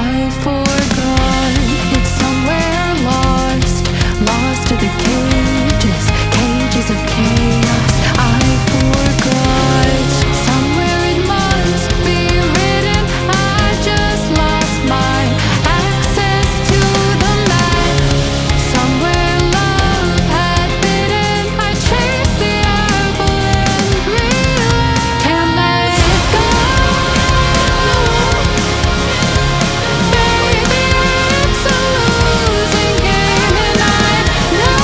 I forgot. It's somewhere lost, lost to the cages, cages of chaos. I forgot. Somewhere it must be written. I just lost my access to the map. Somewhere love had bidden. I chased the apple and realized can't let go. Baby, it's a losing game, and I know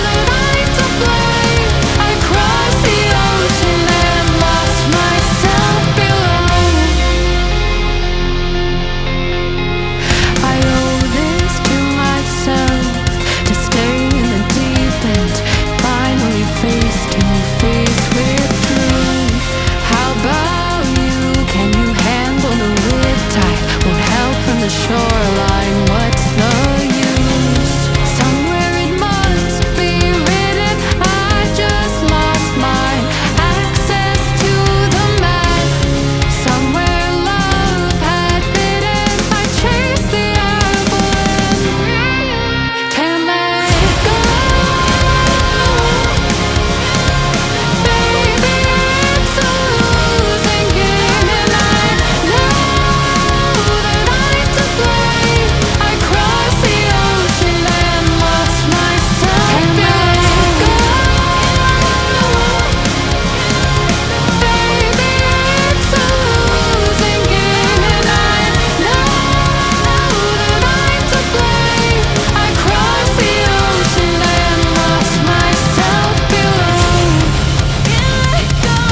that I'm to blame. I crossed the ocean and lost myself below. I owe this to myself to stay in the deep end, finally face to face with truth. How about you? Can you handle the riptide? Won't help from the shoreline. What's the use? Somewhere it must be written. I just lost my access to the map. Somewhere love had bidden. I chased the apple and can't let go. Baby, it's a losing game, and I know that I'm to blame. I crossed the ocean and lost myself. Can't let go. Baby, it's a losing game, and I know that I'm to blame. I crossed the ocean and lost myself below. Can't let go.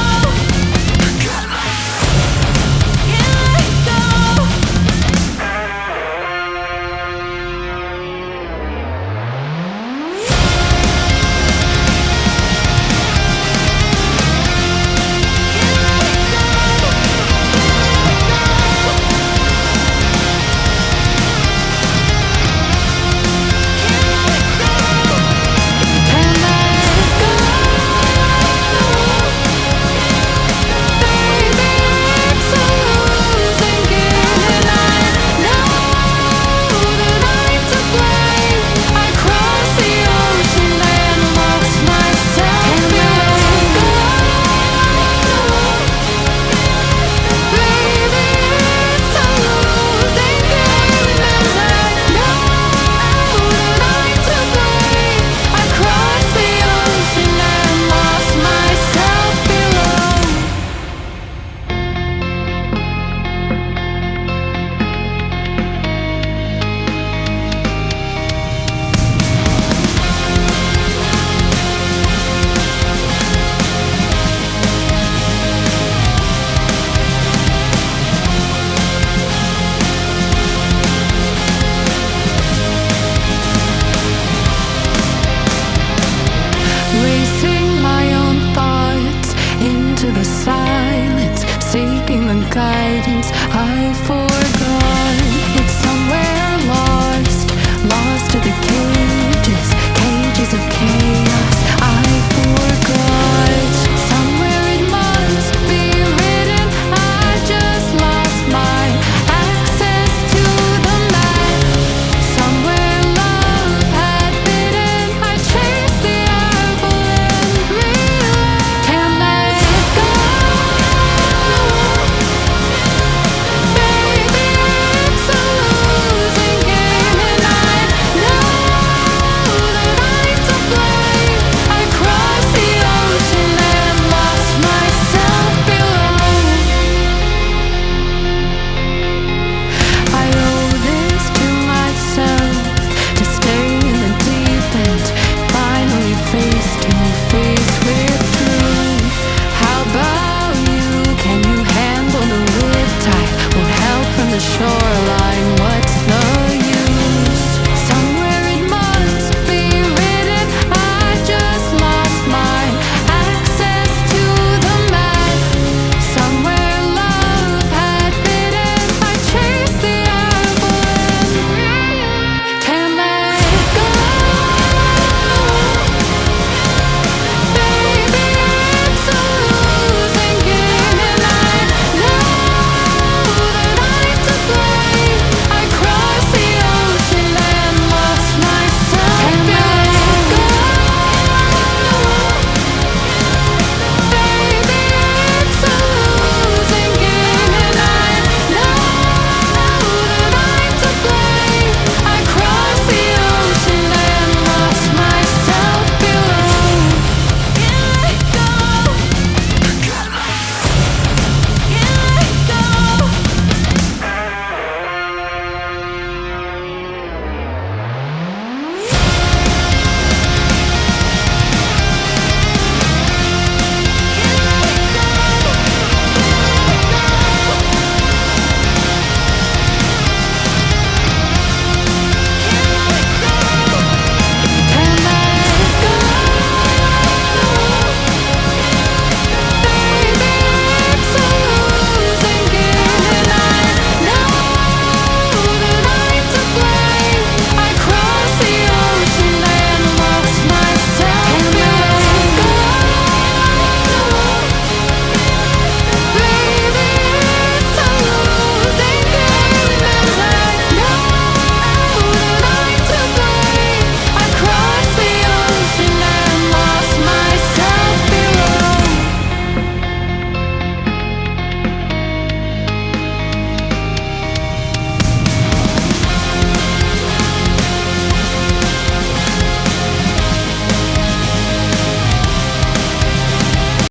Can't let racing my own thoughts into the silence, seeking the guidance I forgot.